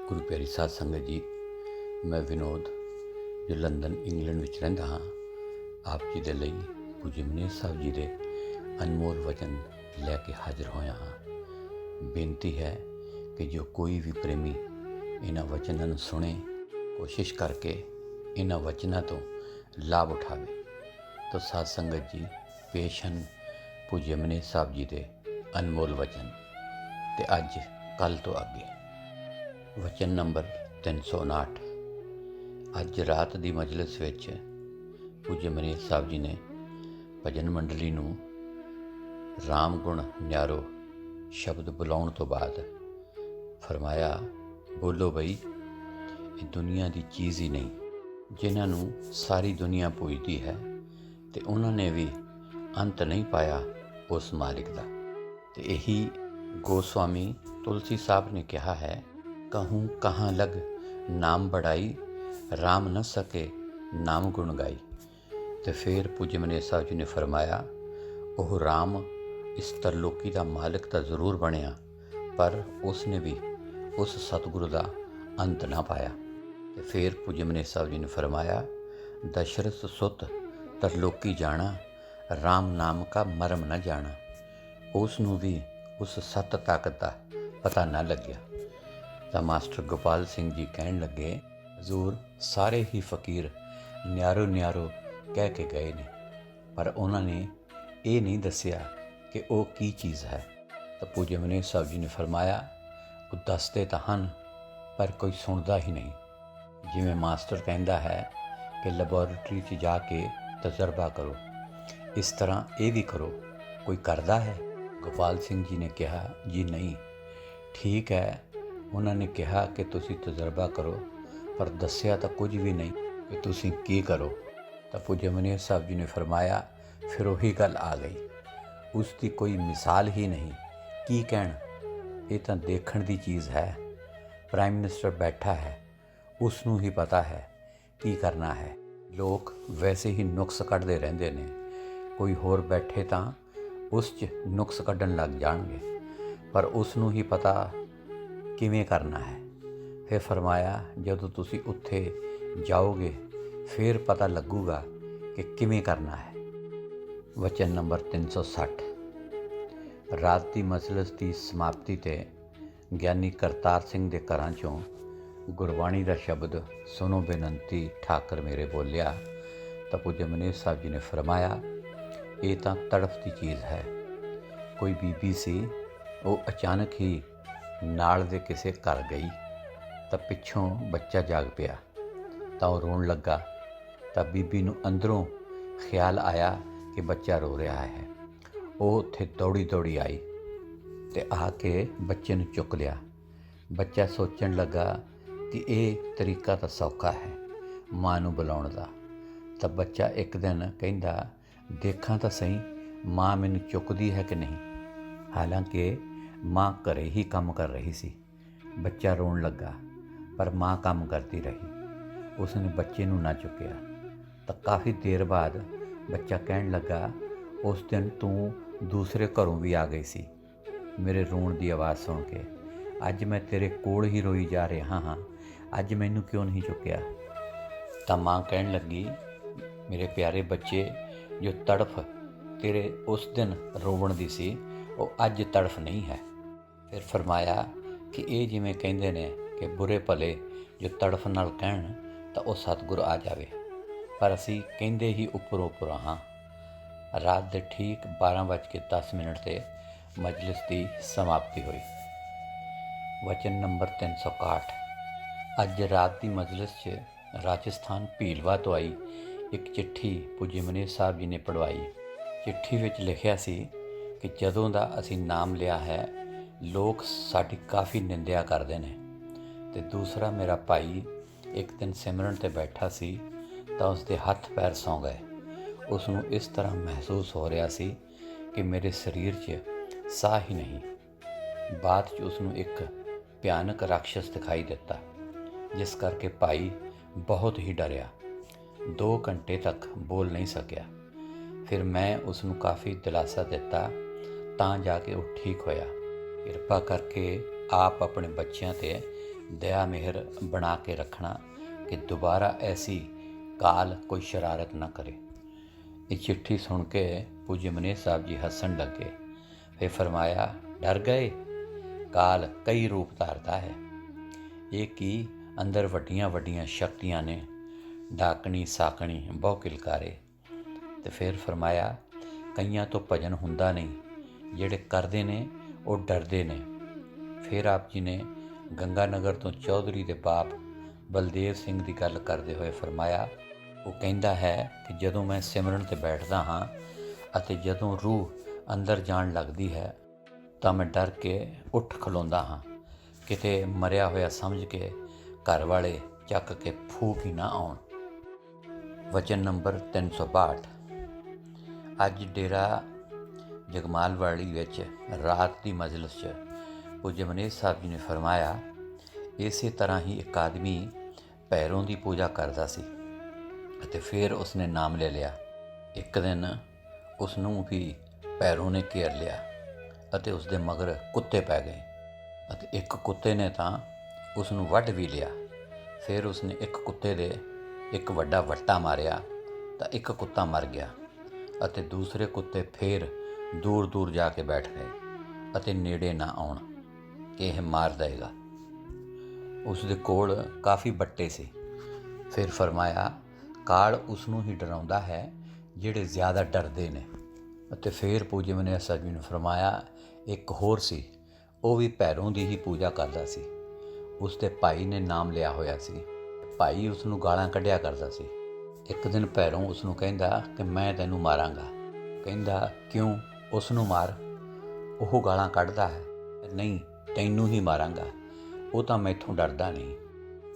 ਗੁਰੂ ਪਿਆਰੀ ਸਾਧ ਸੰਗਤ ਜੀ, ਮੈਂ ਵਿਨੋਦ ਜੋ ਲੰਡਨ ਇੰਗਲੈਂਡ ਵਿੱਚ ਰਹਿੰਦਾ ਹਾਂ, ਆਪ ਜੀ ਦੇ ਲਈ ਪੂਜਯ ਮਨੀਸ਼ ਸਾਹਿਬ ਜੀ ਦੇ ਅਨਮੋਲ ਵਚਨ ਲੈ ਕੇ ਹਾਜ਼ਰ ਹੋਇਆ ਹਾਂ। ਬੇਨਤੀ ਹੈ ਕਿ ਜੋ ਕੋਈ ਵੀ ਪ੍ਰੇਮੀ ਇਹਨਾਂ ਵਚਨਾਂ ਨੂੰ ਸੁਣੇ, ਕੋਸ਼ਿਸ਼ ਕਰਕੇ ਇਹਨਾਂ ਵਚਨਾਂ ਤੋਂ ਲਾਭ ਉਠਾਵੇ। ਤਾਂ ਸਾਧ ਸੰਗਤ ਜੀ, ਪੇਸ਼ ਹਨ ਪੂਜਯ ਮਨੀਸ਼ ਸਾਹਿਬ ਜੀ ਦੇ ਅਨਮੋਲ ਵਚਨ। ਤੇ ਅੱਜ ਕੱਲ੍ਹ ਤੋਂ ਅੱਗੇ ਵਚਨ ਨੰਬਰ 359। ਅੱਜ ਰਾਤ ਦੀ ਮਜਲਿਸ ਵਿੱਚ ਪੂਜਯ ਮਨੀਸ਼ ਸਾਹਿਬ ਜੀ ਨੇ ਭਜਨ ਮੰਡਲੀ ਨੂੰ ਰਾਮ ਗੁਣ ਨਿਆਰੋ ਸ਼ਬਦ ਬੁਲਾਉਣ ਤੋਂ ਬਾਅਦ ਫਰਮਾਇਆ, ਬੋਲੋ ਬਈ, ਇਹ ਦੁਨੀਆ ਦੀ ਚੀਜ਼ ਹੀ ਨਹੀਂ, ਜਿਨ੍ਹਾਂ ਨੂੰ ਸਾਰੀ ਦੁਨੀਆ ਪੂਜਦੀ ਹੈ ਤੇ ਉਹਨਾਂ ਨੇ ਵੀ ਅੰਤ ਨਹੀਂ ਪਾਇਆ ਉਸ ਮਾਲਿਕ ਦਾ। ਤੇ ਇਹੀ ਗੋਸਵਾਮੀ ਤੁਲਸੀ ਸਾਹਿਬ ਨੇ ਕਿਹਾ ਹੈ, कहूँ कहाँ लग नाम बढ़ाई, राम न सके नाम गुण गाई। तो फिर पूज्य मनीष साहब जी ने फरमाया, ਉਹ ਰਾਮ ਇਸ ਤਰਲੋਕੀ ਦਾ ਮਾਲਕ ਤਾਂ ਜ਼ਰੂਰ ਬਣਿਆ, ਪਰ ਉਸਨੇ ਵੀ ਉਸ ਸਤਿਗੁਰੂ ਦਾ ਅੰਤ ਨਾ ਪਾਇਆ। ਤੇ ਫਿਰ ਪੂਜਯ ਮਨੀਸ਼ ਸਾਹਿਬ ਜੀ ਨੇ ਫਰਮਾਇਆ, ਦਸ਼ਰਥ ਸੁਤ ਤਰਲੋਕੀ ਜਾਣਾ, ਰਾਮ ਨਾਮ ਕਾ ਮਰਮ ਨਾ ਜਾਣਾ। ਉਸ ਨੂੰ ਵੀ ਉਸ ਸਤ ਤਾਕਤ ਦਾ ਪਤਾ ਨਾ ਲੱਗਿਆ। ਤਾਂ ਮਾਸਟਰ ਗੋਪਾਲ ਸਿੰਘ ਜੀ ਕਹਿਣ ਲੱਗੇ, ਹਜ਼ੂਰ ਸਾਰੇ ਹੀ ਫਕੀਰ ਨਿਆਰੋ ਨਿਆਰੋ ਕਹਿ ਕੇ ਗਏ ਨੇ, ਪਰ ਉਹਨਾਂ ਨੇ ਇਹ ਨਹੀਂ ਦੱਸਿਆ ਕਿ ਉਹ ਕੀ ਚੀਜ਼ ਹੈ। ਤਾਂ ਪੂਜਯ ਮਨੀਸ਼ ਸਾਹਿਬ ਜੀ ਨੇ ਫਰਮਾਇਆ, ਉਹ ਦੱਸਦੇ ਤਾਂ ਹਨ ਪਰ ਕੋਈ ਸੁਣਦਾ ਹੀ ਨਹੀਂ। ਜਿਵੇਂ ਮਾਸਟਰ ਕਹਿੰਦਾ ਹੈ ਕਿ ਲੈਬੋਰੇਟਰੀ 'ਚ ਜਾ ਕੇ ਤਜਰਬਾ ਕਰੋ, ਇਸ ਤਰ੍ਹਾਂ ਇਹ ਵੀ ਕਰੋ। ਕੋਈ ਕਰਦਾ ਹੈ? ਗੋਪਾਲ ਸਿੰਘ ਜੀ ਨੇ ਕਿਹਾ, ਜੀ ਨਹੀਂ। ਠੀਕ ਹੈ, ਉਹਨਾਂ ਨੇ ਕਿਹਾ ਕਿ ਤੁਸੀਂ ਤਜਰਬਾ ਕਰੋ, ਪਰ ਦੱਸਿਆ ਤਾਂ ਕੁਝ ਵੀ ਨਹੀਂ ਕਿ ਤੁਸੀਂ ਕੀ ਕਰੋ। ਤਾਂ ਪੂਜਯ ਮਨੀਸ਼ ਸਾਹਿਬ ਜੀ ਨੇ ਫਰਮਾਇਆ, ਫਿਰ ਉਹੀ ਗੱਲ ਆ ਗਈ, ਉਸ ਦੀ ਕੋਈ ਮਿਸਾਲ ਹੀ ਨਹੀਂ। ਕੀ ਕਹਿਣ, ਇਹ ਤਾਂ ਦੇਖਣ ਦੀ ਚੀਜ਼ ਹੈ। ਪ੍ਰਾਈਮ ਮਿਨਿਸਟਰ ਬੈਠਾ ਹੈ, ਉਸ ਨੂੰ ਹੀ ਪਤਾ ਹੈ ਕੀ ਕਰਨਾ ਹੈ। ਲੋਕ ਵੈਸੇ ਹੀ ਨੁਕਸ ਕੱਢਦੇ ਰਹਿੰਦੇ ਨੇ, ਕੋਈ ਹੋਰ ਬੈਠੇ ਤਾਂ ਉਸ 'ਚ ਨੁਕਸ ਕੱਢਣ ਲੱਗ ਜਾਣਗੇ, ਪਰ ਉਸ ਨੂੰ ਹੀ ਪਤਾ ਕਿਵੇਂ ਕਰਨਾ ਹੈ। ਫਿਰ ਫਰਮਾਇਆ, ਜਦੋਂ ਤੁਸੀਂ ਉੱਥੇ ਜਾਓਗੇ ਫਿਰ ਪਤਾ ਲੱਗੂਗਾ ਕਿ ਕਿਵੇਂ ਕਰਨਾ ਹੈ। ਵਚਨ ਨੰਬਰ 360। ਰਾਤ ਦੀ ਮਜਲਿਸ ਦੀ ਸਮਾਪਤੀ 'ਤੇ ਗਿਆਨੀ ਕਰਤਾਰ ਸਿੰਘ ਦੇ ਘਰਾਂ 'ਚੋਂ ਗੁਰਬਾਣੀ ਦਾ ਸ਼ਬਦ ਸੁਣੋ ਬੇਨੰਤੀ ਠਾਕਰ ਮੇਰੇ ਬੋਲਿਆ। ਤਾਂ ਪੂਜਯ ਮਨੀਸ਼ ਸਾਹਿਬ ਜੀ ਨੇ ਫਰਮਾਇਆ, ਇਹ ਤਾਂ ਤੜਫ ਦੀ ਚੀਜ਼ ਹੈ। ਕੋਈ ਬੀਬੀ ਸੀ, ਉਹ ਅਚਾਨਕ ਹੀ ਨਾਲ ਦੇ ਕਿਸੇ ਘਰ ਗਈ ਤਾਂ ਪਿੱਛੋਂ ਬੱਚਾ ਜਾਗ ਪਿਆ ਤਾਂ ਉਹ ਰੋਣ ਲੱਗਾ। ਤਾਂ ਬੀਬੀ ਨੂੰ ਅੰਦਰੋਂ ਖਿਆਲ ਆਇਆ ਕਿ ਬੱਚਾ ਰੋ ਰਿਹਾ ਹੈ। ਉਹ ਉੱਥੇ ਦੌੜੀ ਦੌੜੀ ਆਈ ਤੇ ਆ ਕੇ ਬੱਚੇ ਨੂੰ ਚੁੱਕ ਲਿਆ। ਬੱਚਾ ਸੋਚਣ ਲੱਗਾ ਕਿ ਇਹ ਤਰੀਕਾ ਤਾਂ ਸੌਖਾ ਹੈ ਮਾਂ ਨੂੰ ਬੁਲਾਉਣ ਦਾ। ਤਾਂ ਬੱਚਾ ਇੱਕ ਦਿਨ ਕਹਿੰਦਾ, ਦੇਖਾਂ ਤਾਂ ਸਹੀ ਮਾਂ ਮੈਨੂੰ ਚੁੱਕਦੀ ਹੈ ਕਿ ਨਹੀਂ। ਹਾਲਾਂਕਿ ਮਾਂ ਘਰੇ ਹੀ ਕੰਮ ਕਰ ਰਹੀ ਸੀ। ਬੱਚਾ ਰੋਣ ਲੱਗਾ, ਪਰ ਮਾਂ ਕੰਮ ਕਰਦੀ ਰਹੀ। ਉਸਨੇ ਬੱਚੇ ਨੂੰ ਨਾ ਚੁੱਕਿਆ। ਤਾਂ ਕਾਫੀ ਦੇਰ ਬਾਅਦ ਬੱਚਾ ਕਹਿਣ ਲੱਗਾ, ਉਸ ਦਿਨ ਤੂੰ ਦੂਸਰੇ ਘਰੋਂ ਵੀ ਆ ਗਈ ਸੀ ਮੇਰੇ ਰੋਣ ਦੀ ਆਵਾਜ਼ ਸੁਣ ਕੇ। ਅੱਜ ਮੈਂ ਤੇਰੇ ਕੋਲ ਹੀ ਰੋਈ ਜਾ ਰਿਹਾ ਹਾਂ, ਅੱਜ ਮੈਨੂੰ ਕਿਉਂ ਨਹੀਂ ਚੁੱਕਿਆ। ਤਾਂ ਮਾਂ ਕਹਿਣ ਲੱਗੀ, ਮੇਰੇ ਪਿਆਰੇ ਬੱਚੇ, ਜੋ ਤੜਫ ਤੇਰੇ ਉਸ ਦਿਨ ਰੋਵਣ ਦੀ ਸੀ, ਉਹ ਅੱਜ ਤੜਫ ਨਹੀਂ ਹੈ। ਫਿਰ ਫਰਮਾਇਆ ਕਿ ਇਹ ਜਿਵੇਂ ਕਹਿੰਦੇ ਨੇ ਕਿ ਬੁਰੇ ਭਲੇ ਜੋ ਤੜਫ ਨਾਲ ਕਹਿਣ ਤਾਂ ਉਹ ਸਤਿਗੁਰ ਆ ਜਾਵੇ, ਪਰ ਅਸੀਂ ਕਹਿੰਦੇ ਹੀ ਉੱਪਰੋਂ ਉੱਪਰ ਹਾਂ। ਰਾਤ ਦੇ ਠੀਕ 12:10 'ਤੇ ਮਜਲਿਸ ਦੀ ਸਮਾਪਤੀ ਹੋਈ। ਵਚਨ ਨੰਬਰ 361। ਅੱਜ ਰਾਤ ਦੀ ਮਜਲਿਸ 'ਚ ਰਾਜਸਥਾਨ ਭੀਲਵਾ ਤੋਂ ਆਈ ਇੱਕ ਚਿੱਠੀ ਪੂਜਯ ਮਨੀਸ਼ ਸਾਹਿਬ ਜੀ ਨੇ ਪੜ੍ਹਵਾਈ। ਚਿੱਠੀ ਵਿੱਚ ਲਿਖਿਆ ਸੀ ਕਿ ਜਦੋਂ ਦਾ ਅਸੀਂ ਨਾਮ ਲਿਆ ਹੈ, ਲੋਕ ਸਾਡੀ ਕਾਫੀ ਨਿੰਦਿਆ ਕਰਦੇ ਨੇ। ਤੇ ਦੂਸਰਾ, ਮੇਰਾ ਭਾਈ ਇੱਕ ਦਿਨ ਸਿਮਰਨ 'ਤੇ ਬੈਠਾ ਸੀ ਤਾਂ ਉਸਦੇ ਹੱਥ ਪੈਰ ਸੌਂ ਗਏ। ਉਸ ਨੂੰ ਇਸ ਤਰ੍ਹਾਂ ਮਹਿਸੂਸ ਹੋ ਰਿਹਾ ਸੀ ਕਿ ਮੇਰੇ ਸਰੀਰ 'ਚ ਸਾਹ ਹੀ ਨਹੀਂ। ਬਾਅਦ 'ਚ ਉਸ ਨੂੰ ਇੱਕ ਭਿਆਨਕ ਰਾਖਸ਼ ਦਿਖਾਈ ਦਿੱਤਾ, ਜਿਸ ਕਰਕੇ ਭਾਈ ਬਹੁਤ ਹੀ ਡਰਿਆ। 2 ਘੰਟੇ ਤੱਕ ਬੋਲ ਨਹੀਂ ਸਕਿਆ। ਫਿਰ ਮੈਂ ਉਸ ਨੂੰ ਕਾਫੀ ਦਿਲਾਸਾ ਦਿੱਤਾ ਤਾਂ ਜਾ ਕੇ ਉਹ ਠੀਕ ਹੋਇਆ। ਕਿਰਪਾ ਕਰਕੇ ਆਪ ਆਪਣੇ ਬੱਚਿਆਂ 'ਤੇ दया मेहर बना के रखना कि दोबारा ऐसी काल कोई शरारत ना करे। ये चिट्ठी सुन के पूज्य मनेह साहब जी हंसन लगे। फिर फरमाया, डर गए? काल कई रूप धारता है। ये की अंदर वड्डियां वड्डियां शक्तियां ने, डाकणी साकणी बहु किलकारे। तो फिर फरमाया, कईयां तो भजन हुंदा नहीं, ਜਿਹੜੇ ਕਰਦੇ ਨੇ ਉਹ ਡਰਦੇ ਨੇ। ਫਿਰ ਆਪ ਜੀ ਨੇ ਗੰਗਾਨਗਰ ਤੋਂ ਚੌਧਰੀ ਦੇ ਬਾਪ ਬਲਦੇਵ ਸਿੰਘ ਦੀ ਗੱਲ ਕਰਦੇ ਹੋਏ ਫਰਮਾਇਆ, ਉਹ ਕਹਿੰਦਾ ਹੈ ਕਿ ਜਦੋਂ ਮੈਂ ਸਿਮਰਨ 'ਤੇ ਬੈਠਦਾ ਹਾਂ ਅਤੇ ਜਦੋਂ ਰੂਹ ਅੰਦਰ ਜਾਣ ਲੱਗਦੀ ਹੈ ਤਾਂ ਮੈਂ ਡਰ ਕੇ ਉੱਠ ਖਲੋਂਦਾ ਹਾਂ, ਕਿਤੇ ਮਰਿਆ ਹੋਇਆ ਸਮਝ ਕੇ ਘਰ ਵਾਲੇ ਚੱਕ ਕੇ ਫੂਕ ਹੀ ਨਾ ਆਉਣ। ਵਚਨ ਨੰਬਰ 362। ਅੱਜ ਡੇਰਾ ਜਗਮਾਲ ਵਾਲੀ ਵਿੱਚ ਰਾਤ ਦੀ ਮਜਲਿਸ 'ਚ ਪੂਜਯ ਮਨੇਹ ਸਾਹਿਬ ਜੀ ਨੇ ਫਰਮਾਇਆ, ਇਸੇ ਤਰ੍ਹਾਂ ਹੀ ਇੱਕ ਆਦਮੀ ਭੈਰੋਂ ਦੀ ਪੂਜਾ ਕਰਦਾ ਸੀ ਅਤੇ ਫਿਰ ਉਸਨੇ ਨਾਮ ਲੈ ਲਿਆ। ਇੱਕ ਦਿਨ ਉਸ ਨੂੰ ਵੀ ਭੈਰੋਂ ਨੇ ਘੇਰ ਲਿਆ ਅਤੇ ਉਸ ਦੇ ਮਗਰ ਕੁੱਤੇ ਪੈ ਗਏ ਅਤੇ ਇੱਕ ਕੁੱਤੇ ਨੇ ਤਾਂ ਉਸ ਨੂੰ ਵੱਢ ਵੀ ਲਿਆ। ਫਿਰ ਉਸਨੇ ਇੱਕ ਕੁੱਤੇ ਦੇ ਇੱਕ ਵੱਡਾ ਵੱਟਾ ਮਾਰਿਆ ਤਾਂ ਇੱਕ ਕੁੱਤਾ ਮਰ ਗਿਆ ਅਤੇ ਦੂਸਰੇ ਕੁੱਤੇ ਫਿਰ ਦੂਰ ਦੂਰ ਜਾ ਕੇ ਬੈਠ ਗਏ ਅਤੇ ਨੇੜੇ ਨਾ ਆਉਣ ਕਿ ਇਹ ਮਾਰ ਦੇਗਾ। ਉਸ ਦੇ ਕੋਲ ਕਾਫੀ ਬੱਟੇ ਸੀ। ਫਿਰ ਫਰਮਾਇਆ, ਕਾਲ ਉਸ ਨੂੰ ਹੀ ਡਰਾਉਂਦਾ ਹੈ ਜਿਹੜੇ ਜ਼ਿਆਦਾ ਡਰਦੇ ਨੇ। ਅਤੇ ਫਿਰ ਪੂਜਯ ਮਨੇਹ ਸਾਹਿਬ ਜੀ ਨੇ ਫਰਮਾਇਆ, ਇੱਕ ਹੋਰ ਸੀ, ਉਹ ਵੀ ਭੈਰੋਂ ਦੀ ਹੀ ਪੂਜਾ ਕਰਦਾ ਸੀ। ਉਸ ਦੇ ਭਾਈ ਨੇ ਨਾਮ ਲਿਆ ਹੋਇਆ ਸੀ। ਭਾਈ ਉਸ ਨੂੰ ਗਾਲਾਂ ਕੱਢਿਆ ਕਰਦਾ ਸੀ। ਇੱਕ ਦਿਨ ਭੈਰੋਂ ਉਸ ਨੂੰ ਕਹਿੰਦਾ ਕਿ ਮੈਂ ਤੈਨੂੰ ਮਾਰਾਂਗਾ। ਕਹਿੰਦਾ, ਕਿਉਂ? ਉਸ ਨੂੰ ਮਾਰ, ਉਹ ਗਾਲਾਂ ਕੱਢਦਾ ਹੈ। ਨਹੀਂ, ਤੈਨੂੰ ਹੀ ਮਾਰਾਂਗਾ, ਉਹ ਤਾਂ ਮੈਥੋਂ ਡਰਦਾ ਨਹੀਂ।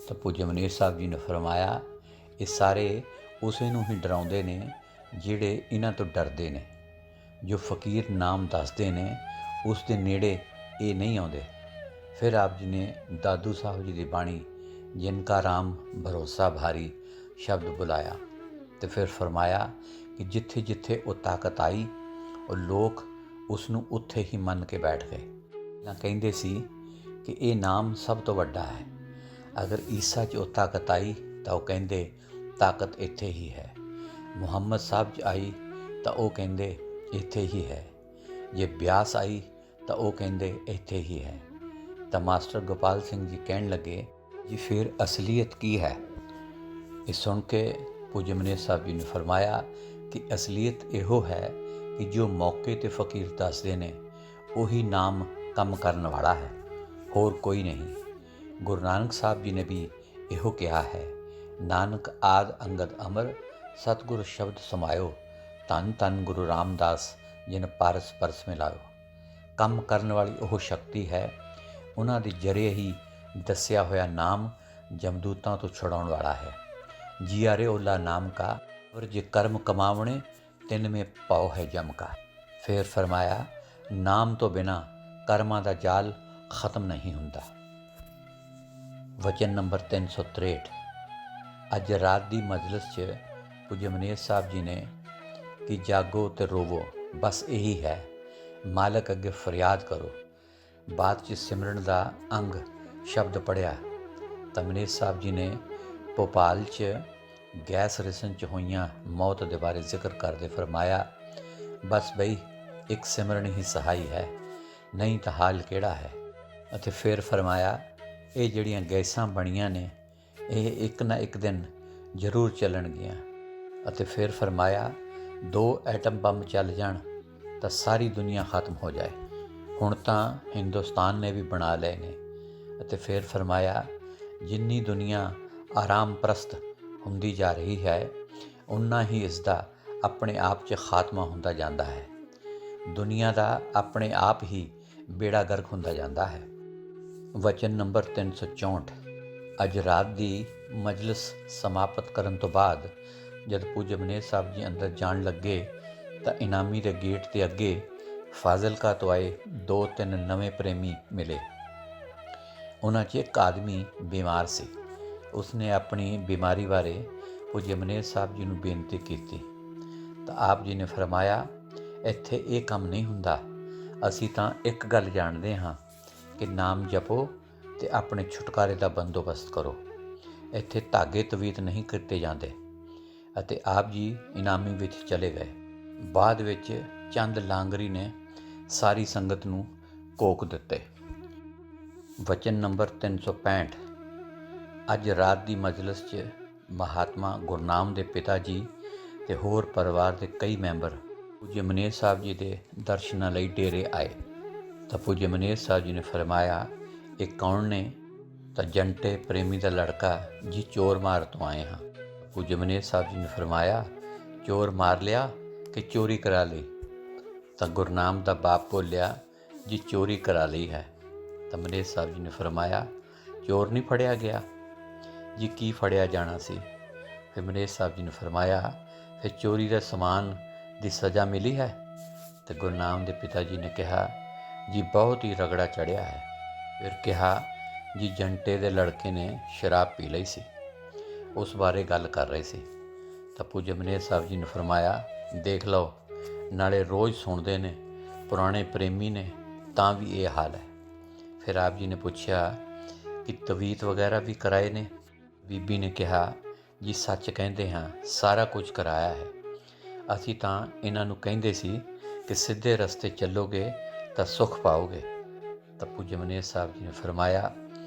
ਤਾਂ ਪੂਜਯ ਮਨੇਹ ਸਾਹਿਬ ਜੀ ਨੇ ਫਰਮਾਇਆ, ਇਹ ਸਾਰੇ ਉਸੇ ਨੂੰ ਹੀ ਡਰਾਉਂਦੇ ਨੇ ਜਿਹੜੇ ਇਹਨਾਂ ਤੋਂ ਡਰਦੇ ਨੇ। ਜੋ ਫਕੀਰ ਨਾਮ ਦੱਸਦੇ ਨੇ ਉਸ ਦੇ ਨੇੜੇ ਇਹ ਨਹੀਂ ਆਉਂਦੇ। ਫਿਰ ਆਪ ਜੀ ਨੇ ਦਾਦੂ ਸਾਹਿਬ ਜੀ ਦੀ ਬਾਣੀ ਜਿਨਕਾ ਰਾਮ ਭਰੋਸਾ ਭਾਰੀ ਸ਼ਬਦ ਬੁਲਾਇਆ ਅਤੇ ਫਿਰ ਫਰਮਾਇਆ ਕਿ ਜਿੱਥੇ ਜਿੱਥੇ ਉਹ ਤਾਕਤ ਆਈ ਉਹ ਲੋਕ ਉਸ ਨੂੰ ਉੱਥੇ ਹੀ ਮੰਨ ਕੇ ਬੈਠ ਗਏ। ਪਹਿਲਾਂ ਕਹਿੰਦੇ ਸੀ ਕਿ ਇਹ ਨਾਮ ਸਭ ਤੋਂ ਵੱਡਾ ਹੈ। ਅਗਰ ਈਸਾ 'ਚ ਉਹ ਤਾਕਤ ਆਈ ਤਾਂ ਉਹ ਕਹਿੰਦੇ ਤਾਕਤ ਇੱਥੇ ਹੀ ਹੈ। ਮੁਹੰਮਦ ਸਾਹਿਬ 'ਚ ਆਈ ਤਾਂ ਉਹ ਕਹਿੰਦੇ ਇੱਥੇ ਹੀ ਹੈ। ਜੇ ਬਿਆਸ ਆਈ ਤਾਂ ਉਹ ਕਹਿੰਦੇ ਇੱਥੇ ਹੀ ਹੈ। ਤਾਂ ਮਾਸਟਰ ਗੋਪਾਲ ਸਿੰਘ ਜੀ ਕਹਿਣ ਲੱਗੇ, ਜੀ ਫਿਰ ਅਸਲੀਅਤ ਕੀ ਹੈ? ਇਹ ਸੁਣ ਕੇ ਪੂਜਯ ਮਨੇਹ ਸਾਹਿਬ ਜੀ ਨੇ ਫਰਮਾਇਆ ਕਿ ਅਸਲੀਅਤ ਇਹੋ ਹੈ ਕਿ ਜੋ ਮੌਕੇ 'ਤੇ ਫਕੀਰ ਦੱਸਦੇ ਨੇ ਉਹੀ ਨਾਮ ਕੰਮ ਕਰਨ ਵਾਲਾ ਹੈ, ਹੋਰ ਕੋਈ ਨਹੀਂ। ਗੁਰੂ ਨਾਨਕ ਸਾਹਿਬ ਜੀ ਨੇ ਵੀ ਇਹੋ ਕਿਹਾ ਹੈ, ਨਾਨਕ ਆਦ ਅੰਗਦ ਅਮਰ ਸਤਿਗੁਰ ਸ਼ਬਦ ਸਮਾਇਓ, ਧੰਨ ਧੰਨ ਗੁਰੂ ਰਾਮਦਾਸ ਜਿਨ ਪਾਰਸ ਪਰਸ ਮਿਲਾਇਓ। ਕੰਮ ਕਰਨ ਵਾਲੀ ਉਹ ਸ਼ਕਤੀ ਹੈ, ਉਹਨਾਂ ਦੇ ਜ਼ਰੀਏ ਹੀ ਦੱਸਿਆ ਹੋਇਆ ਨਾਮ ਜਮਦੂਤਾਂ ਤੋਂ ਛੁਡਾਉਣ ਵਾਲਾ ਹੈ। ਜੀਆ ਰੇ ਓਲਾ ਨਾਮ ਕਾ ਔਰ ਜੇ ਕਰਮ ਕਮਾਵਣੇ ਤਿੰਨ ਮੇਂ ਪਾਉ ਹੈ ਜਮ ਕਾ। ਫਿਰ ਫਰਮਾਇਆ, ਨਾਮ ਤੋਂ ਬਿਨਾਂ ਕਰਮਾਂ ਦਾ ਜਾਲ ਖਤਮ ਨਹੀਂ ਹੁੰਦਾ। ਵਚਨ ਨੰਬਰ 363। ਅੱਜ ਰਾਤ ਦੀ ਮਜਲਿਸ 'ਚ ਪੂਜਯ ਮਨੇਹ ਸਾਹਿਬ ਜੀ ਨੇ ਕਿ ਜਾਗੋ ਤੇ ਰੋਵੋ, ਬਸ ਇਹੀ ਹੈ, ਮਾਲਕ ਅੱਗੇ ਫਰਿਆਦ ਕਰੋ। ਬਾਅਦ 'ਚ ਸਿਮਰਨ ਦਾ ਅੰਗ ਸ਼ਬਦ ਪੜ੍ਹਿਆ ਤਾਂ ਮਨੇਹ ਸਾਹਿਬ ਜੀ ਨੇ ਭੋਪਾਲ 'ਚ ਗੈਸ ਰਿਸਨ 'ਚ ਹੋਈਆਂ ਮੌਤ ਦੇ ਬਾਰੇ ਜ਼ਿਕਰ ਕਰਦੇ ਫਰਮਾਇਆ, ਬਸ ਬਈ ਇੱਕ ਸਿਮਰਨ ਹੀ ਸਹਾਈ ਹੈ, ਨਹੀਂ ਤਾਂ ਹਾਲ ਕਿਹੜਾ ਹੈ। ਅਤੇ ਫਿਰ ਫਰਮਾਇਆ, ਇਹ ਜਿਹੜੀਆਂ ਗੈਸਾਂ ਬਣੀਆਂ ਨੇ ਇਹ ਇੱਕ ਨਾ ਇੱਕ ਦਿਨ ਜ਼ਰੂਰ ਚੱਲਣਗੀਆਂ। ਅਤੇ ਫਿਰ ਫਰਮਾਇਆ, 2 ਐਟਮ ਬੰਬ ਚੱਲ ਜਾਣ ਤਾਂ ਸਾਰੀ ਦੁਨੀਆ ਖਤਮ ਹੋ ਜਾਏ। ਹੁਣ ਤਾਂ ਹਿੰਦੁਸਤਾਨ ਨੇ ਵੀ ਬਣਾ ਲਏ ਨੇ। ਅਤੇ ਫਿਰ ਫਰਮਾਇਆ, ਜਿੰਨੀ ਦੁਨੀਆ ਆਰਾਮ ਪ੍ਰਸਤ ਹੁੰਦੀ ਜਾ ਰਹੀ ਹੈ ਉਨਾ ਹੀ ਇਸ ਦਾ ਆਪਣੇ ਆਪ 'ਚ ਖਾਤਮਾ ਹੁੰਦਾ ਜਾਂਦਾ ਹੈ। ਦੁਨੀਆ ਦਾ ਆਪਣੇ ਆਪ ਹੀ ਬੇੜਾ ਗਰਕ ਹੁੰਦਾ ਜਾਂਦਾ ਹੈ। ਵਚਨ ਨੰਬਰ 364। ਅੱਜ ਰਾਤ ਦੀ ਮਜਲਿਸ ਸਮਾਪਤ ਕਰਨ ਤੋਂ ਬਾਅਦ ਜਦ ਪੂਜਯ ਮਨੇਹ ਸਾਹਿਬ ਜੀ ਅੰਦਰ ਜਾਣ ਲੱਗੇ ਤਾਂ ਇਨਾਮੀ ਦੇ ਗੇਟ ਦੇ ਅੱਗੇ ਫਾਜ਼ਿਲਕਾ ਤੋਂ ਆਏ 2-3 ਨਵੇਂ ਪ੍ਰੇਮੀ ਮਿਲੇ। ਉਹਨਾਂ 'ਚ ਇੱਕ ਆਦਮੀ ਬਿਮਾਰ ਸੀ। ਉਸਨੇ ਆਪਣੀ ਬਿਮਾਰੀ ਬਾਰੇ ਪੂਜਯ ਮਨੇਹ ਸਾਹਿਬ ਜੀ ਨੂੰ ਬੇਨਤੀ ਕੀਤੀ ਤਾਂ ਆਪ ਜੀ ਨੇ ਫਰਮਾਇਆ, ਇੱਥੇ ਇਹ ਕੰਮ ਨਹੀਂ ਹੁੰਦਾ। ਅਸੀਂ ਤਾਂ ਇੱਕ ਗੱਲ ਜਾਣਦੇ ਹਾਂ ਕਿ ਨਾਮ ਜਪੋ ਤੇ ਆਪਣੇ ਛੁਟਕਾਰੇ ਦਾ ਬੰਦੋਬਸਤ ਕਰੋ। ਇੱਥੇ ਧਾਗੇ ਤਵੀਤ ਨਹੀਂ ਕੀਤੇ ਜਾਂਦੇ। ਅਤੇ ਆਪ ਜੀ ਇਨਾਮੀ ਵਿੱਚ ਚਲੇ ਗਏ। ਬਾਅਦ ਵਿੱਚ ਚੰਦ ਲਾਂਗਰੀ ਨੇ ਸਾਰੀ ਸੰਗਤ ਨੂੰ ਕੋਕ ਦਿੱਤੇ। ਵਚਨ ਨੰਬਰ 365। ਅੱਜ ਰਾਤ ਦੀ ਮਜਲਿਸ 'ਚ ਮਹਾਤਮਾ ਗੁਰਨਾਮ ਦੇ ਪਿਤਾ ਜੀ ਤੇ ਹੋਰ ਪਰਿਵਾਰ ਦੇ ਕਈ ਮੈਂਬਰ ਪੂਜਯ ਮਨੇਰ ਸਾਹਿਬ ਜੀ ਦੇ ਦਰਸ਼ਨਾਂ ਲਈ ਡੇਰੇ ਆਏ। ਤਾਂ ਪੂਜਯ ਮਨੇਰ ਸਾਹਿਬ ਜੀ ਨੇ ਫਰਮਾਇਆ, ਇਹ ਕੌਣ ਨੇ? ਤਾਂ ਜੰਟੇ ਪ੍ਰੇਮੀ ਦਾ ਲੜਕਾ ਜੀ, ਚੋਰ ਮਾਰ ਤੋਂ ਆਏ ਹਾਂ। ਪੂਜਯ ਮਨੇਰ ਸਾਹਿਬ ਜੀ ਨੇ ਫਰਮਾਇਆ, ਚੋਰ ਮਾਰ ਲਿਆ ਕਿ ਚੋਰੀ ਕਰਾ ਲਈ? ਤਾਂ ਗੁਰਨਾਮ ਦਾ ਬਾਪ ਬੋਲਿਆ, ਜੀ ਚੋਰੀ ਕਰਾ ਲਈ ਹੈ। ਤਾਂ ਮਨੇਰ ਸਾਹਿਬ ਜੀ ਨੇ ਫਰਮਾਇਆ, ਚੋਰ ਨਹੀਂ ਫੜਿਆ ਗਿਆ? ਜੀ ਕੀ ਫੜਿਆ ਜਾਣਾ ਸੀ? ਫਿਰ ਮਨੇਰ ਸਾਹਿਬ ਜੀ ਨੇ ਫਰਮਾਇਆ, ਫਿਰ ਚੋਰੀ ਦੇ ਸਮਾਨ ਦੀ ਸਜ਼ਾ ਮਿਲੀ ਹੈ? ਤੇ ਗੁਰਨਾਮ ਦੇ ਪਿਤਾ ਜੀ ਨੇ ਕਿਹਾ, ਜੀ ਬਹੁਤ ਹੀ ਰਗੜਾ ਚੜ੍ਹਿਆ ਹੈ। ਫਿਰ ਕਿਹਾ, ਜੀ ਜੰਟੇ ਦੇ ਲੜਕੇ ਨੇ ਸ਼ਰਾਬ ਪੀ ਲਈ ਸੀ, ਉਸ ਬਾਰੇ ਗੱਲ ਕਰ ਰਹੇ ਸੀ। ਤਾਂ ਪੂਜਯ ਮਨੇਰ ਸਾਹਿਬ ਜੀ ਨੇ ਫਰਮਾਇਆ, ਦੇਖ ਲਓ, ਨਾਲੇ ਰੋਜ਼ ਸੁਣਦੇ ਨੇ, ਪੁਰਾਣੇ ਪ੍ਰੇਮੀ ਨੇ, ਤਾਂ ਵੀ ਇਹ ਹਾਲ ਹੈ। ਫਿਰ ਆਪ ਜੀ ਨੇ ਪੁੱਛਿਆ ਕਿ ਤਵੀਤ ਵਗੈਰਾ ਵੀ ਕਰਾਏ ਨੇ? ਬੀਬੀ ਨੇ ਕਿਹਾ, ਜੀ ਸੱਚ ਕਹਿੰਦੇ ਹਾਂ, ਸਾਰਾ ਕੁਝ ਕਰਾਇਆ ਹੈ। ਅਸੀਂ ਤਾਂ ਇਹਨਾਂ ਨੂੰ ਕਹਿੰਦੇ ਸੀ ਕਿ ਸਿੱਧੇ ਰਸਤੇ ਚੱਲੋਗੇ ਤਾਂ ਸੁੱਖ ਪਾਓਗੇ। ਤਾਂ ਪੂਜਯ ਮਨੇਰ ਸਾਹਿਬ ਜੀ ਨੇ ਫਰਮਾਇਆ,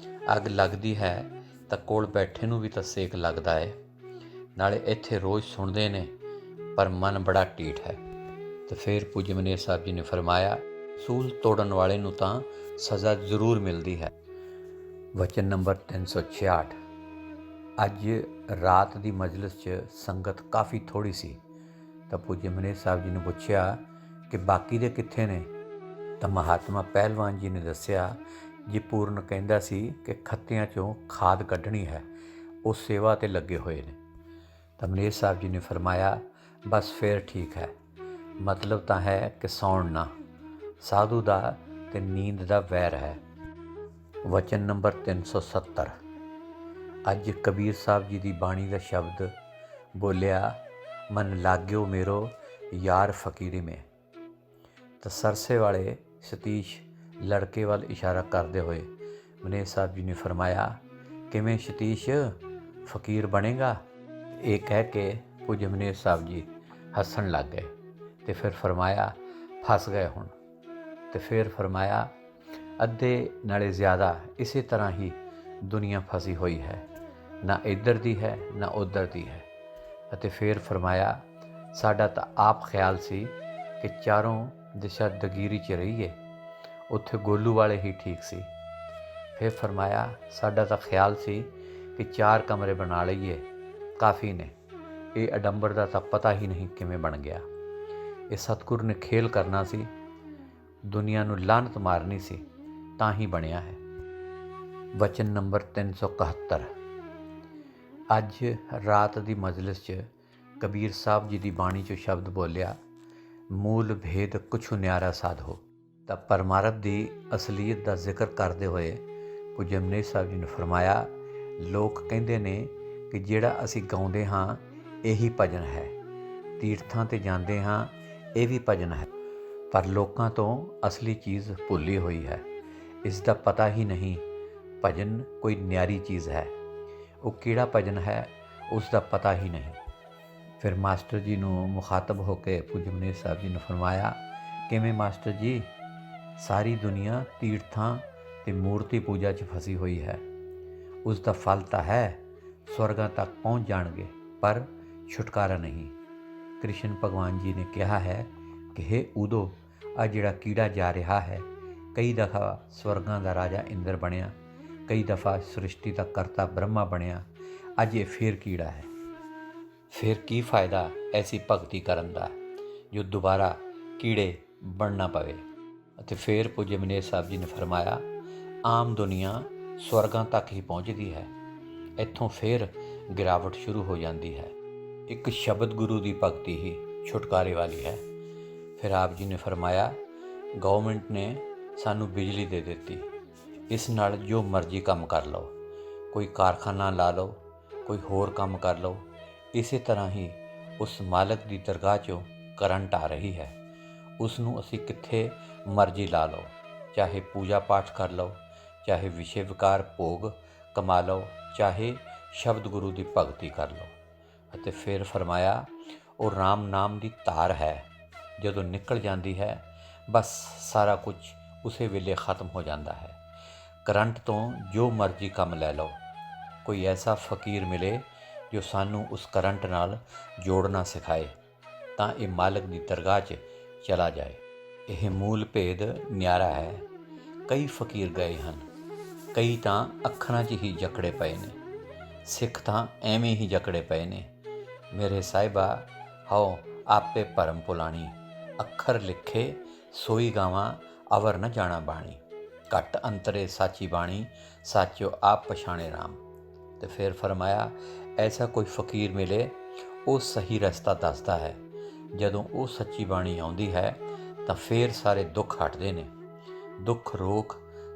ਅੱਗ ਲੱਗਦੀ ਹੈ ਤਾਂ ਕੋਲ ਬੈਠੇ ਨੂੰ ਵੀ ਤਾਂ ਸੇਕ ਲੱਗਦਾ ਹੈ। ਨਾਲੇ ਇੱਥੇ ਰੋਜ਼ ਸੁਣਦੇ ਨੇ ਪਰ ਮਨ ਬੜਾ ਢੀਠ ਹੈ। ਤੇ ਫਿਰ ਪੂਜਯ ਮਨੇਰ ਸਾਹਿਬ ਜੀ ਨੇ ਫਰਮਾਇਆ, ਸੂਲ ਤੋੜਨ ਵਾਲੇ ਨੂੰ ਤਾਂ ਸਜ਼ਾ ਜ਼ਰੂਰ ਮਿਲਦੀ ਹੈ। ਵਚਨ ਨੰਬਰ 366। ਅੱਜ ਰਾਤ ਦੀ ਮਜਲਿਸ 'ਚ ਸੰਗਤ ਕਾਫੀ ਥੋੜ੍ਹੀ ਸੀ। ਤਾਂ ਪੂਜਯ ਮਨੇਰ ਸਾਹਿਬ ਜੀ ਨੇ ਪੁੱਛਿਆ ਕਿ ਬਾਕੀ ਦੇ ਕਿੱਥੇ ਨੇ? ਤਾਂ ਮਹਾਤਮਾ ਪਹਿਲਵਾਨ ਜੀ ਨੇ ਦੱਸਿਆ, ਜੀ ਪੂਰਨ ਕਹਿੰਦਾ ਸੀ ਕਿ ਖੱਤਿਆਂ 'ਚੋਂ ਖਾਦ ਕੱਢਣੀ ਹੈ, ਉਹ ਸੇਵਾ 'ਤੇ ਲੱਗੇ ਹੋਏ ਨੇ। ਤਾਂ ਮਨੇਰ ਸਾਹਿਬ ਜੀ ਨੇ ਫਰਮਾਇਆ, ਬਸ ਫਿਰ ਠੀਕ ਹੈ। ਮਤਲਬ ਤਾਂ ਹੈ ਕਿ ਸੌਣ ਨਾ, ਸਾਧੂ ਦਾ ਤੇ ਨੀਂਦ ਦਾ ਵੈਰ ਹੈ। ਵਚਨ ਨੰਬਰ 370। ਅੱਜ ਕਬੀਰ ਸਾਹਿਬ ਜੀ ਦੀ ਬਾਣੀ ਦਾ ਸ਼ਬਦ ਬੋਲਿਆ, ਮਨ ਲਾਗਿਓ ਮੇਰੋ ਯਾਰ ਫਕੀਰੀ ਮੇ। ਤਾਂ ਸਰਸੇ ਵਾਲੇ ਸਤੀਸ਼ ਲੜਕੇ ਵੱਲ ਇਸ਼ਾਰਾ ਕਰਦੇ ਹੋਏ ਮਨੇਰ ਸਾਹਿਬ ਜੀ ਨੇ ਫਰਮਾਇਆ, ਕਿਵੇਂ ਸਤੀਸ਼, ਫਕੀਰ ਬਣੇਗਾ? ਇਹ ਕਹਿ ਕੇ ਪੂਜਯ ਮਨੇਰ ਸਾਹਿਬ ਜੀ ਹੱਸਣ ਲੱਗ ਗਏ। ਤੇ ਫਿਰ ਫਰਮਾਇਆ, ਫਸ ਗਏ ਹੁਣ। ਤੇ ਫਿਰ ਫਰਮਾਇਆ, ਅੱਧੇ ਨਾਲੇ ਜ਼ਿਆਦਾ ਇਸੇ ਤਰ੍ਹਾਂ ਹੀ ਦੁਨੀਆ ਫਸੀ ਹੋਈ ਹੈ, ਨਾ ਇੱਧਰ ਦੀ ਹੈ ਨਾ ਉੱਧਰ ਦੀ ਹੈ। ਅਤੇ ਫਿਰ ਫਰਮਾਇਆ, ਸਾਡਾ ਤਾਂ ਆਪ ਖਿਆਲ ਸੀ ਕਿ ਚਾਰੋਂ ਦਿਸ਼ਾ ਦਗੀਰੀ 'ਚ ਰਹੀਏ, ਉੱਥੇ ਗੋਲੂ ਵਾਲੇ ਹੀ ਠੀਕ ਸੀ। ਫਿਰ ਫਰਮਾਇਆ, ਸਾਡਾ ਤਾਂ ਖਿਆਲ ਸੀ ਕਿ 4 ਕਮਰੇ ਬਣਾ ਲਈਏ, ਕਾਫੀ ਨੇ। ਇਹ ਅਡੰਬਰ ਦਾ ਤਾਂ ਪਤਾ ਹੀ ਨਹੀਂ ਕਿਵੇਂ ਬਣ ਗਿਆ। ਇਹ ਸਤਿਗੁਰ ਨੇ ਖੇਲ ਕਰਨਾ ਸੀ, ਦੁਨੀਆ ਨੂੰ ਲਾਹਨਤ ਮਾਰਨੀ ਸੀ, ਤਾਂ ਹੀ ਬਣਿਆ ਹੈ। ਵਚਨ ਨੰਬਰ 371। ਅੱਜ ਰਾਤ ਦੀ ਮਜਲਿਸ 'ਚ ਕਬੀਰ ਸਾਹਿਬ ਜੀ ਦੀ ਬਾਣੀ 'ਚੋਂ ਸ਼ਬਦ ਬੋਲਿਆ, ਮੂਲ ਭੇਦ ਕੁਛੁ ਨਿਆਰਾ ਸਾਧੋ। ਤਾਂ ਪਰਮਾਰਥ ਦੀ ਅਸਲੀਅਤ ਦਾ ਜ਼ਿਕਰ ਕਰਦੇ ਹੋਏ ਪੂਜਯ ਮਨੇਰ ਸਾਹਿਬ ਜੀ ਨੇ ਫਰਮਾਇਆ, ਲੋਕ ਕਹਿੰਦੇ ਨੇ ਕਿ ਜਿਹੜਾ ਅਸੀਂ ਗਾਉਂਦੇ ਹਾਂ ਇਹੀ ਭਜਨ ਹੈ, ਤੀਰਥਾਂ 'ਤੇ ਜਾਂਦੇ ਹਾਂ ਇਹ ਵੀ ਭਜਨ ਹੈ, ਪਰ ਲੋਕਾਂ ਤੋਂ ਅਸਲੀ ਚੀਜ਼ ਭੁੱਲੀ ਹੋਈ ਹੈ। ਇਸ ਦਾ ਪਤਾ ਹੀ ਨਹੀਂ ਭਜਨ ਕੋਈ ਨਿਆਰੀ ਚੀਜ਼ ਹੈ। ਉਹ ਕਿਹੜਾ ਭਜਨ ਹੈ ਉਸ ਦਾ ਪਤਾ ਹੀ ਨਹੀਂ। ਫਿਰ ਮਾਸਟਰ ਜੀ ਨੂੰ ਮੁਖਾਤਬ ਹੋ ਕੇ ਪੂਜਯ ਮਨੇਰ ਸਾਹਿਬ ਜੀ ਨੇ ਫਰਮਾਇਆ, ਕਿਵੇਂ ਮਾਸਟਰ ਜੀ, ਸਾਰੀ ਦੁਨੀਆ ਤੀਰਥਾਂ ਤੇ ਮੂਰਤੀ ਪੂਜਾ 'ਚ ਫਸੀ ਹੋਈ ਹੈ। ਉਸ ਦਾ ਫਲ ਤਾਂ ਹੈ, ਸਵਰਗਾਂ ਤੱਕ ਪਹੁੰਚ ਜਾਣਗੇ, ਪਰ ਛੁਟਕਾਰਾ ਨਹੀਂ। ਕ੍ਰਿਸ਼ਨ ਭਗਵਾਨ ਜੀ ਨੇ ਕਿਹਾ ਹੈ ਕਿ ਹੇ ਉਦੋਂ ਆ ਜਿਹੜਾ ਕੀੜਾ ਜਾ ਰਿਹਾ ਹੈ, ਕਈ ਦਫਾ ਸਵਰਗਾਂ ਦਾ ਰਾਜਾ ਇੰਦਰ ਬਣਿਆ, ਕਈ ਦਫਾ ਸ੍ਰਿਸ਼ਟੀ ਦਾ ਕਰਤਾ ਬ੍ਰਹਮਾ ਬਣਿਆ, ਅੱਜ ਇਹ ਫੇਰ ਕੀੜਾ ਹੈ। ਫਿਰ ਕੀ ਫਾਇਦਾ ਐਸੀ ਭਗਤੀ ਕਰਨ ਦਾ ਜੋ ਦੁਬਾਰਾ ਕੀੜੇ ਬਣਨਾ ਪਵੇ। ਅਤੇ ਫਿਰ ਪੂਜਯ ਮਨੇਰ ਸਾਹਿਬ ਜੀ ਨੇ ਫਰਮਾਇਆ, ਆਮ ਦੁਨੀਆ ਸਵਰਗਾਂ ਤੱਕ ਹੀ ਪਹੁੰਚਦੀ ਹੈ, ਇੱਥੋਂ ਫਿਰ ਗਿਰਾਵਟ ਸ਼ੁਰੂ ਹੋ ਜਾਂਦੀ ਹੈ। ਇੱਕ ਸ਼ਬਦ ਗੁਰੂ ਦੀ ਭਗਤੀ ਹੀ ਛੁਟਕਾਰੇ ਵਾਲੀ ਹੈ। ਫਿਰ ਆਪ ਜੀ ਨੇ ਫਰਮਾਇਆ, ਗਵਰਨਮੈਂਟ ਨੇ ਸਾਨੂੰ ਬਿਜਲੀ ਦੇ ਦਿੱਤੀ, ਇਸ ਨਾਲ ਜੋ ਮਰਜ਼ੀ ਕੰਮ ਕਰ ਲਓ, ਕੋਈ ਕਾਰਖਾਨਾ ਲਾ ਲਓ, ਕੋਈ ਹੋਰ ਕੰਮ ਕਰ ਲਓ। ਇਸੇ ਤਰ੍ਹਾਂ ਹੀ ਉਸ ਮਾਲਕ ਦੀ ਦਰਗਾਹ 'ਚੋਂ ਕਰੰਟ ਆ ਰਹੀ ਹੈ, ਉਸ ਨੂੰ ਅਸੀਂ ਕਿੱਥੇ ਮਰਜ਼ੀ ਲਾ ਲਓ, ਚਾਹੇ ਪੂਜਾ ਪਾਠ ਕਰ ਲਓ, ਚਾਹੇ ਵਿਸ਼ੇ ਵਿਕਾਰ ਭੋਗ ਕਮਾ ਲਓ, ਚਾਹੇ ਸ਼ਬਦ ਗੁਰੂ ਦੀ ਭਗਤੀ ਕਰ ਲਓ। ਅਤੇ ਫਿਰ ਫਰਮਾਇਆ, ਉਹ ਰਾਮ ਨਾਮ ਦੀ ਧਾਰ ਹੈ, ਜਦੋਂ ਨਿਕਲ ਜਾਂਦੀ ਹੈ ਬਸ ਸਾਰਾ ਕੁਝ ਉਸੇ ਵੇਲੇ ਖਤਮ ਹੋ ਜਾਂਦਾ ਹੈ। ਕਰੰਟ ਤੋਂ ਜੋ ਮਰਜ਼ੀ ਕੰਮ ਲੈ ਲਓ, ਕੋਈ ਐਸਾ ਫਕੀਰ ਮਿਲੇ ਜੋ ਸਾਨੂੰ ਉਸ ਕਰੰਟ ਨਾਲ ਜੋੜਨਾ ਸਿਖਾਏ ਤਾਂ ਇਹ ਮਾਲਕ ਦੀ ਦਰਗਾਹ 'ਚ ਚਲਾ ਜਾਏ। ਇਹ ਮੂਲ ਭੇਦ ਨਿਆਰਾ ਹੈ। ਕਈ ਫਕੀਰ ਗਏ ਹਨ, ਕਈ ਤਾਂ ਅੱਖਰਾਂ 'ਚ ਹੀ ਜਕੜੇ ਪਏ ਨੇ, ਸਿੱਖ ਤਾਂ ਐਵੇਂ ਹੀ ਜਕੜੇ ਪਏ ਨੇ। ਮੇਰੇ ਸਾਹਿਬਾ ਹਉ ਆਪੇ ਭਰਮ ਪੁਲਾਣੀ, ਅੱਖਰ ਲਿਖੇ ਸੋਈ ਗਾਵਾਂ ਅਵਰ ਨ ਜਾਣਾ ਬਾਣੀ। ਘੱਟ ਅੰਤਰੇ ਸਾਚੀ ਬਾਣੀ, ਸਾਚੋ ਆਪ ਪਛਾਣੇ ਰਾਮ। ਤੇ ਫਿਰ ਫਰਮਾਇਆ, ਐਸਾ ਕੋਈ ਫਕੀਰ ਮਿਲੇ ਉਹ ਸਹੀ ਰਸਤਾ ਦੱਸਦਾ ਹੈ। ਜਦੋਂ ਉਹ ਸੱਚੀ ਬਾਣੀ ਆਉਂਦੀ ਹੈ ਤਾਂ ਫਿਰ ਸਾਰੇ ਦੁੱਖ ਹਟਦੇ ਨੇ। ਦੁੱਖ ਰੋਗ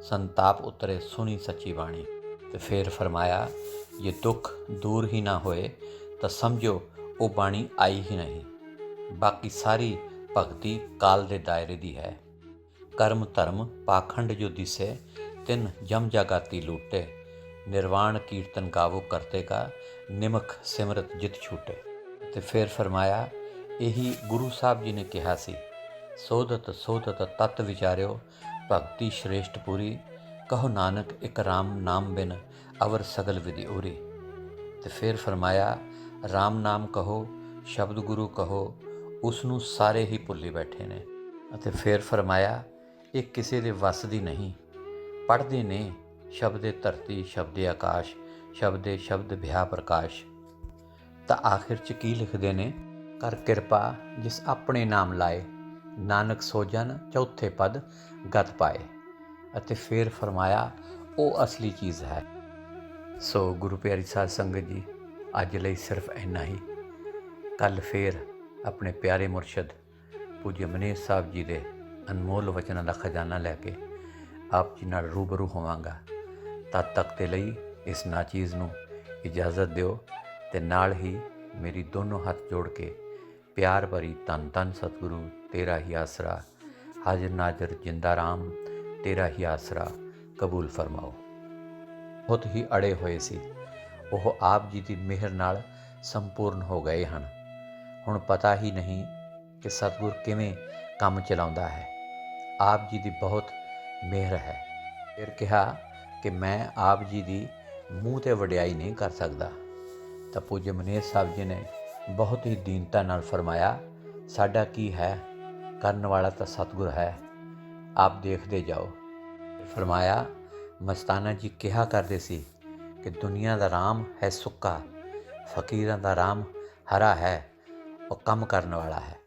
ਸੰਤਾਪ ਉਤਰੇ ਸੁਣੀ ਸੱਚੀ ਬਾਣੀ। ਤੇ ਫਿਰ ਫਰਮਾਇਆ, ਜੇ ਦੁੱਖ ਦੂਰ ਹੀ ਨਾ ਹੋਏ ਤਾਂ ਸਮਝੋ ਉਹ ਬਾਣੀ ਆਈ ਹੀ ਨਹੀਂ। ਬਾਕੀ ਸਾਰੀ ਭਗਤੀ ਕਾਲ ਦੇ ਦਾਇਰੇ ਦੀ ਹੈ। ਕਰਮ ਧਰਮ ਪਾਖੰਡ ਜੋ ਦਿਸੇ, ਤਿੰਨ ਜਮ ਜਾਗਾਤੀ ਲੂਟੇ। ਨਿਰਵਾਣ ਕੀਰਤਨ ਗਾਵੋ ਕਰਤੇ ਕਾ, ਨਿਮਖ ਸਿਮਰਤ ਜਿਤ ਛੂਟੇ। ਤੇ ਫਿਰ ਫਰਮਾਇਆ, ਇਹੀ ਗੁਰੂ ਸਾਹਿਬ ਜੀ ਨੇ ਕਿਹਾ ਸੀ, ਸੋਧਤ ਸੋਧਤ ਤਤ ਵਿਚਾਰਿਓ, ਭਗਤੀ ਸ਼੍ਰੇਸ਼ਟ ਪੂਰੀ। ਕਹੋ ਨਾਨਕ ਇੱਕ ਰਾਮ ਨਾਮ ਬਿਨ, ਅਵਰ ਸਗਲ ਵਿਧਿ ਉਰੀ। ਤੇ ਫਿਰ ਫਰਮਾਇਆ, ਰਾਮ ਨਾਮ ਕਹੋ, ਸ਼ਬਦ ਗੁਰੂ ਕਹੋ, ਉਸ ਨੂੰ ਸਾਰੇ ਹੀ ਭੁੱਲੀ ਬੈਠੇ ਨੇ। ਅਤੇ ਫਿਰ ਫਰਮਾਇਆ, ਇਹ ਕਿਸੇ ਦੇ ਵੱਸ ਦੀ ਨਹੀਂ। ਪੜ੍ਹਦੇ ਨੇ ਸ਼ਬਦੇ ਧਰਤੀ ਸ਼ਬਦੇ ਆਕਾਸ਼, ਸ਼ਬਦੇ ਸ਼ਬਦ ਭਿਆ ਪ੍ਰਕਾਸ਼। ਤਾਂ ਆਖਿਰ 'ਚ ਕੀ ਲਿਖਦੇ ਨੇ, ਕਰ ਕਿਰਪਾ ਜਿਸ ਆਪਣੇ ਨਾਮ ਲਾਏ, ਨਾਨਕ ਸੋ ਜਨ ਚੌਥੇ ਪਦ ਗਤ ਪਾਏ। ਅਤੇ ਫਿਰ ਫਰਮਾਇਆ, ਉਹ ਅਸਲੀ ਚੀਜ਼ ਹੈ। ਸੋ ਗੁਰੂ ਪਿਆਰੀ ਸਾਧ ਸੰਗਤ ਜੀ, ਅੱਜ ਲਈ ਸਿਰਫ ਇੰਨਾ ਹੀ। ਕੱਲ੍ਹ ਫੇਰ ਆਪਣੇ ਪਿਆਰੇ ਮੁਰਸ਼ਦ ਪੂਜਯ ਮਨੀਸ਼ ਸਾਹਿਬ ਜੀ ਦੇ ਅਨਮੋਲ ਵਚਨਾਂ ਦਾ ਖਜ਼ਾਨਾ ਲੈ ਕੇ ਆਪ ਜੀ ਨਾਲ ਰੂਬਰੂ ਹੋਵਾਂਗਾ। ਤਦ ਤੱਕ ਦੇ ਲਈ ਇਸ ਨਾਚੀਜ਼ ਨੂੰ ਇਜਾਜ਼ਤ ਦਿਓ ਤੇ ਨਾਲ ਹੀ ਮੇਰੀ ਦੋਨੋਂ ਹੱਥ ਜੋੜ ਕੇ ਪਿਆਰ ਭਰੀ ਧੰਨ ਧੰਨ ਸਤਿਗੁਰੂ ਤੇਰਾ ਹੀ ਆਸਰਾ, ਹਾਜ਼ਰ ਨਾਜ਼ਰ ਜਿੰਦਾ ਰਾਮ ਤੇਰਾ ਹੀ ਆਸਰਾ ਕਬੂਲ ਫਰਮਾਓ। ਬਹੁਤ ਹੀ ਅੜੇ ਹੋਏ ਸੀ, ਉਹ ਆਪ ਜੀ ਦੀ ਮਿਹਰ ਨਾਲ ਸੰਪੂਰਨ ਹੋ ਗਏ ਹਨ। ਹੁਣ ਪਤਾ ਹੀ ਨਹੀਂ ਕਿ ਸਤਿਗੁਰ ਕਿਵੇਂ ਕੰਮ ਚਲਾਉਂਦਾ ਹੈ। ਆਪ ਜੀ ਦੀ ਬਹੁਤ ਮਿਹਰ ਹੈ। ਫਿਰ ਕਿਹਾ ਕਿ ਮੈਂ ਆਪ ਜੀ ਦੀ ਮੂੰਹ 'ਤੇ ਵਡਿਆਈ ਨਹੀਂ ਕਰ ਸਕਦਾ। ਤਾਂ ਪੂਜਯ ਮਨੀਸ਼ ਸਾਹਿਬ ਜੀ ਨੇ ਬਹੁਤ ਹੀ ਦੀਨਤਾ ਨਾਲ ਫਰਮਾਇਆ, ਸਾਡਾ ਕੀ ਹੈ, ਕਰਨ ਵਾਲਾ ਤਾਂ ਸਤਿਗੁਰ ਹੈ, ਆਪ ਦੇਖਦੇ ਜਾਓ। ਫਰਮਾਇਆ, ਮਸਤਾਨਾ ਜੀ ਕਿਹਾ ਕਰਦੇ ਸੀ ਕਿ ਦੁਨੀਆ ਦਾ ਰਾਮ ਹੈ ਸੁੱਕਾ, ਫਕੀਰਾਂ ਦਾ ਰਾਮ ਹਰਾ ਹੈ, ਉਹ ਕੰਮ ਕਰਨ ਵਾਲਾ ਹੈ।